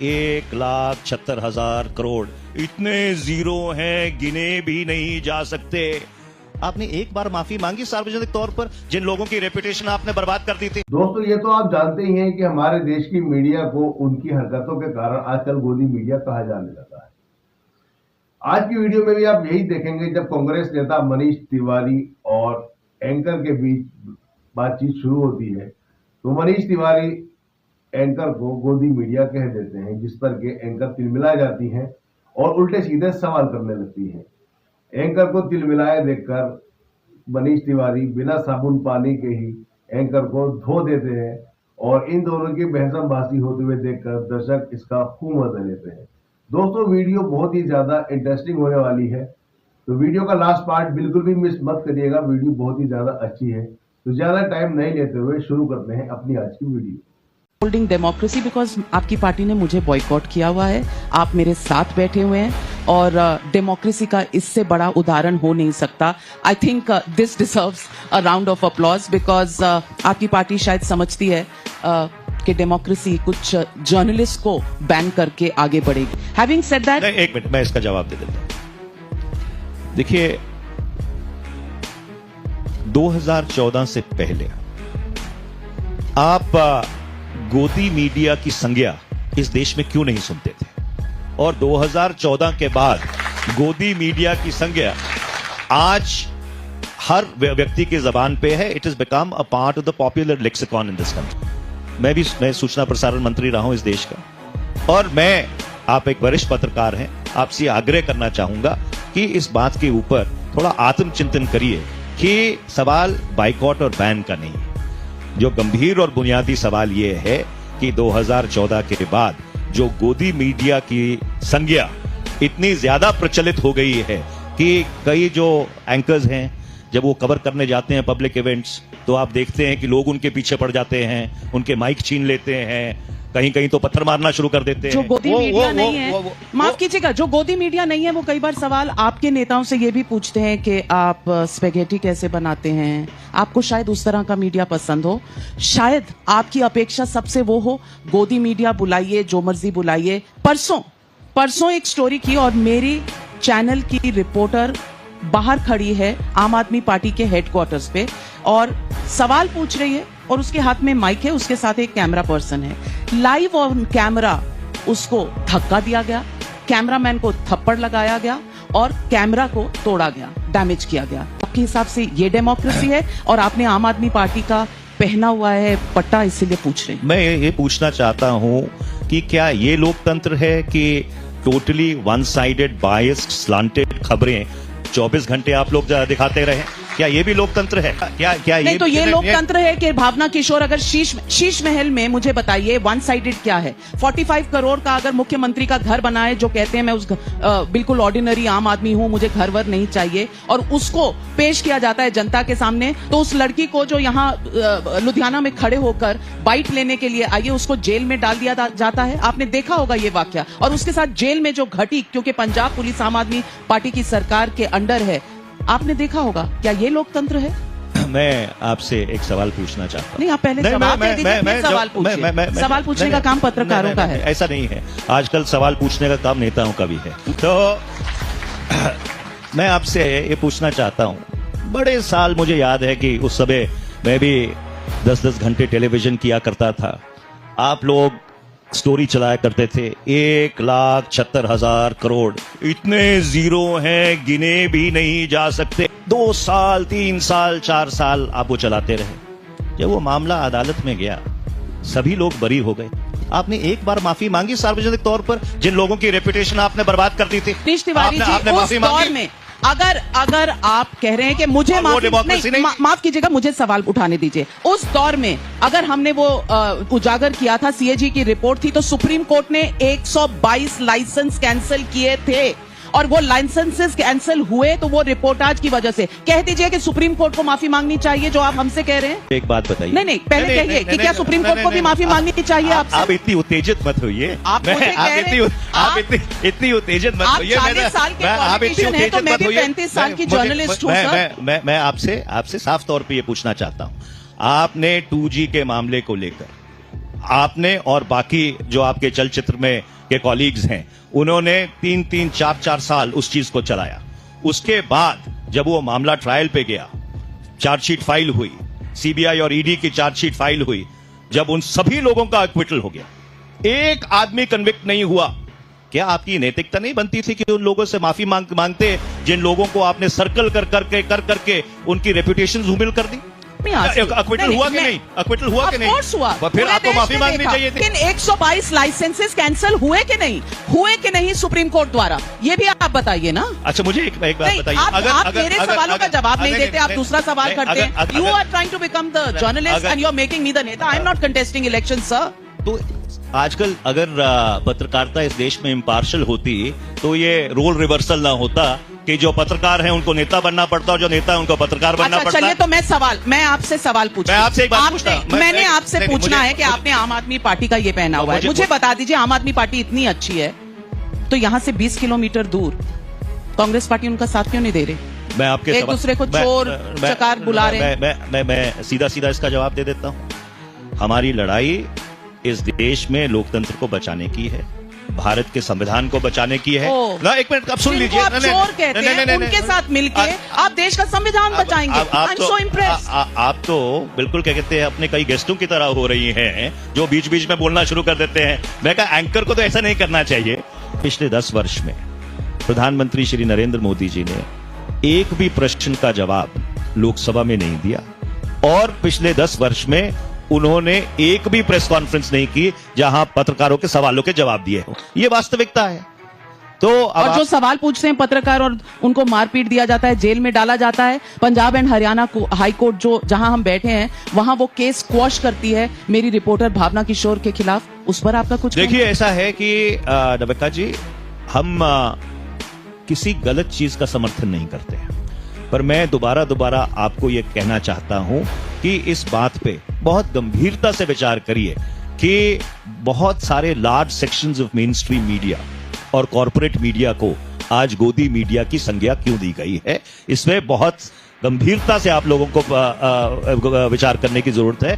1,76,000 करोड़ इतने जीरो हैं गिने भी नहीं जा सकते। आपने एक बार माफी मांगी सार्वजनिक तौर पर जिन लोगों की रेपुटेशन आपने बर्बाद कर दी थी। दोस्तों ये तो आप जानते ही हैं कि हमारे देश की मीडिया को उनकी हरकतों के कारण आजकल गोदी मीडिया कहा जाने लगा है। आज की वीडियो में भी आप यही देखेंगे जब कांग्रेस नेता मनीष तिवारी और एंकर के बीच बातचीत शुरू होती है तो मनीष तिवारी एंकर को गोदी मीडिया कह देते हैं, जिस पर के एंकर तिलमिला जाती हैं और उल्टे सीधे सवाल करने लगती हैं। एंकर को तिलमिलाए देखकर मनीष तिवारी बिना साबुन पानी के ही एंकर को धो देते हैं और इन दोनों की बहसमबाजी होते हुए देखकर दर्शक इसका खूब मजा लेते हैं। दोस्तों वीडियो बहुत ही ज्यादा इंटरेस्टिंग होने वाली है, तो वीडियो का लास्ट पार्ट बिल्कुल भी मिस मत करिएगा। वीडियो बहुत ही ज्यादा अच्छी है, तो ज्यादा टाइम नहीं लेते हुए शुरू करते हैं अपनी आज की वीडियो। होल्डिंग डेमोक्रेसी बिकॉज आपकी पार्टी ने मुझे बॉयकॉट किया हुआ है, आप मेरे साथ बैठे हुए हैं और डेमोक्रेसी का इससे बड़ा उदाहरण हो नहीं सकता। I think this deserves a round of applause because आपकी पार्टी शायद समझती है कि डेमोक्रेसी कुछ जर्नलिस्ट को बैन करके आगे बढ़ेगी। हैविंग सेड दैट, एक मिनट मैं इसका जवाब दे देता हूं। देखिए 2014 से पहले आप गोदी मीडिया की संज्ञा इस देश में क्यों नहीं सुनते थे, और 2014 के बाद गोदी मीडिया की संज्ञा आज हर व्यक्ति की जबान पे है। It is become a part of the popular lexicon in this country. मैं सूचना प्रसारण मंत्री रहा हूं इस देश का, और मैं, आप एक वरिष्ठ पत्रकार हैं, आपसे आग्रह करना चाहूंगा कि इस बात के ऊपर थोड़ा आत्मचिंतन करिए कि सवाल बाइकॉट और बैन का नहीं है। जो गंभीर और बुनियादी सवाल यह है कि 2014 के बाद जो गोदी मीडिया की संज्ञा इतनी ज्यादा प्रचलित हो गई है कि कई जो एंकर्स हैं जब वो कवर करने जाते हैं पब्लिक इवेंट्स तो आप देखते हैं कि लोग उनके पीछे पड़ जाते हैं, उनके माइक छीन लेते हैं, कहीं कहीं तो पत्थर मारना शुरू कर देते हैं। जो गोदी मीडिया नहीं है, माफ कीजिएगा, जो गोदी मीडिया नहीं है वो कई बार सवाल आपके नेताओं से ये भी पूछते हैं कि आप स्पेगेटी कैसे बनाते हैं। आपको शायद उस तरह का मीडिया पसंद हो, शायद आपकी अपेक्षा सबसे वो हो गोदी मीडिया बुलाइए, जो मर्जी बुलाइए। परसों एक स्टोरी की और मेरी चैनल की रिपोर्टर बाहर खड़ी है आम आदमी पार्टी के हेडक्वार्टर्स पे और सवाल पूछ रही है और उसके हाथ में माइक है, उसके साथ एक कैमरा पर्सन है। लाइव ऑन कैमरा उसको धक्का दिया गया, कैमरामैन को थप्पड़ लगाया गया और कैमरा को तोड़ा गया, डैमेज किया गया। आपके हिसाब से ये डेमोक्रेसी है? और आपने आम आदमी पार्टी का पहना हुआ है पट्टा, इसीलिए पूछ रहे हैं। मैं ये पूछना चाहता हूं कि क्या ये लोकतंत्र है कि totally one sided biased slanted खबरें 24 घंटे आप लोग दिखाते रहे? क्या ये भी लोकतंत्र है? क्या नहीं, तो ये लोकतंत्र है कि भावना किशोर अगर शीश महल में, मुझे बताइए वन साइडेड क्या है? 45 करोड़ का अगर मुख्यमंत्री का घर बनाए, जो कहते हैं मैं उस बिल्कुल ऑर्डिनरी आम आदमी हूं, मुझे घर वर नहीं चाहिए, और उसको पेश किया जाता है जनता के सामने, तो उस लड़की को जो यहाँ लुधियाना में खड़े होकर बाइट लेने के लिए आई है उसको जेल में डाल दिया जाता है। आपने देखा होगा ये वाकया, और उसके साथ जेल में जो घटी, क्योंकि पंजाब पुलिस आम आदमी पार्टी की सरकार के अंडर है, आपने देखा होगा। क्या ये लोकतंत्र है? मैं आपसे एक सवाल पूछना चाहता हूं। नहीं, आप पहले जवाब दे दीजिए, फिर सवाल पूछिए। सवाल पूछने का काम पत्रकारों का है। ऐसा नहीं है, आजकल सवाल पूछने का काम नेताओं का भी है। तो मैं आपसे ये पूछना चाहता हूं, बड़े साल मुझे याद है कि उस समय मैं भी 10-10 घंटे टेलीविजन किया करता था। आप लोग स्टोरी चलाया करते थे 1,76,000 करोड़ इतने जीरो हैं गिने भी नहीं जा सकते। 2 साल 3 साल 4 साल आप वो चलाते रहे। जब वो मामला अदालत में गया सभी लोग बरी हो गए। आपने एक बार माफी मांगी सार्वजनिक तौर पर जिन लोगों की रेपुटेशन आपने बर्बाद कर दी थी? मनीष तिवारी जी, आपने माफी मांगी? अगर आप कह रहे हैं कि मुझे माफ कीजिएगा, मुझे सवाल उठाने दीजिए। उस दौर में अगर हमने वो उजागर किया था, सीएजी की रिपोर्ट थी, तो सुप्रीम कोर्ट ने 122 लाइसेंस कैंसिल किए थे और वो लाइसेंसेस कैंसिल हुए तो वो रिपोर्टाज की वजह से। कह दीजिए कि सुप्रीम कोर्ट को माफी मांगनी चाहिए, जो आप हमसे कह रहे हैं। एक बात बताइए। नहीं, पहले कहिए कि क्या सुप्रीम कोर्ट को भी माफी मांगनी चाहिए आपसे? आप इतनी उत्तेजित मत होइए। आप इतनी उत्तेजित मत होइए। 40 साल के पॉलिटिशियन हैं, तो मैं भी 35 साल की जर्नलिस्ट हूं सर। मैं आपसे साफ तौर पे ये पूछना चाहता हूं, आपने 2G के मामले को लेकर आपने और बाकी जो आपके चलचित्र में के कॉलीग्स हैं, उन्होंने 3-3, 4-4 साल उस चीज को चलाया। उसके बाद जब वो मामला ट्रायल पे गया, चार्जशीट फाइल हुई, सीबीआई और ईडी की चार्जशीट फाइल हुई, जब उन सभी लोगों का एक्विटल हो गया, एक आदमी कन्विक्ट नहीं हुआ, क्या आपकी नैतिकता नहीं बनती थी कि उन लोगों से माफी मांगते जिन लोगों को आपने सर्कल कर करके उनकी रेपुटेशन धूमिल कर दी? एक्विटल हुआ कि नहीं? एक्विटल हुआ कि नहीं? हुआ। फिर आपको माफी मांगनी चाहिए थी। 122 लाइसेंसेस कैंसिल हुए कि नहीं? हुए कि नहीं सुप्रीम कोर्ट द्वारा? ये भी आप बताइए ना। अच्छा, मुझे एक बात बताइए। आप मेरे सवालों का जवाब नहीं देते, आप दूसरा सवाल करते हैं। You are trying to become the journalist and you are making me the neta. I am not contesting election sir. तो आजकल अगर पत्रकारिता इस देश में इम्पार्शल होती तो ये रोल रिवर्सल ना होता कि जो पत्रकार हैं उनको नेता बनना पड़ता और जो नेता है उनको पत्रकार बनना पड़ता। चलिए, तो मैं आपसे सवाल पूछूं। मैं आपसे एक बात पूछता हूं। मैंने आपसे पूछना है कि आपने आम आदमी पार्टी का ये पहना हुआ है, मुझे बता दीजिए, आम आदमी पार्टी इतनी अच्छी है तो यहाँ से 20 किलोमीटर दूर कांग्रेस पार्टी उनका साथ क्यों नहीं दे रही? मैं आपके एक दूसरे को चोर चकार बुला रहे हैं। मैं सीधा इसका जवाब दे देता हूँ। हमारी लड़ाई इस देश में लोकतंत्र को बचाने की है, भारत के संविधान को बचाने की है। ना, एक मिनट, अब सुन लीजिए। आप चोर कहते हैं, उनके साथ मिलके आप देश का संविधान बचाएंगे। I am so impressed. आप तो बिल्कुल क्या कहते हैं, अपने कई गेस्टों की तरह हो रही हैं जो बीच बीच में बोलना शुरू कर देते हैं। मैं कहा, एंकर को तो ऐसा नहीं करना चाहिए। पिछले 10 वर्ष में प्रधानमंत्री श्री नरेंद्र मोदी जी ने एक भी प्रश्न का जवाब लोकसभा में नहीं दिया और पिछले 10 वर्ष में उन्होंने एक भी प्रेस कॉन्फ्रेंस नहीं की जहां पत्रकारों के सवालों के जवाब दिए हो। ये वास्तविकता है। तो और जो सवाल पूछते हैं पत्रकार और उनको मारपीट दिया जाता है, जेल में डाला जाता है। Punjab and Haryana high court जो जहां हम बैठे हैं वहां वो केस क्वॉश करती है मेरी रिपोर्टर भावना किशोर के खिलाफ। उस पर आपका कुछ? देखिए, ऐसा है कि नबक्का जी, हम किसी गलत चीज का समर्थन नहीं करते हैं, पर मैं दोबारा आपको यह कहना चाहता हूं कि इस बात पे बहुत गंभीरता से विचार करिए कि बहुत सारे large sections of main stream media और कॉर्पोरेट मीडिया को आज गोदी मीडिया की संज्ञा क्यों दी गई है। इसमें बहुत गंभीरता से आप लोगों को विचार करने की जरूरत है।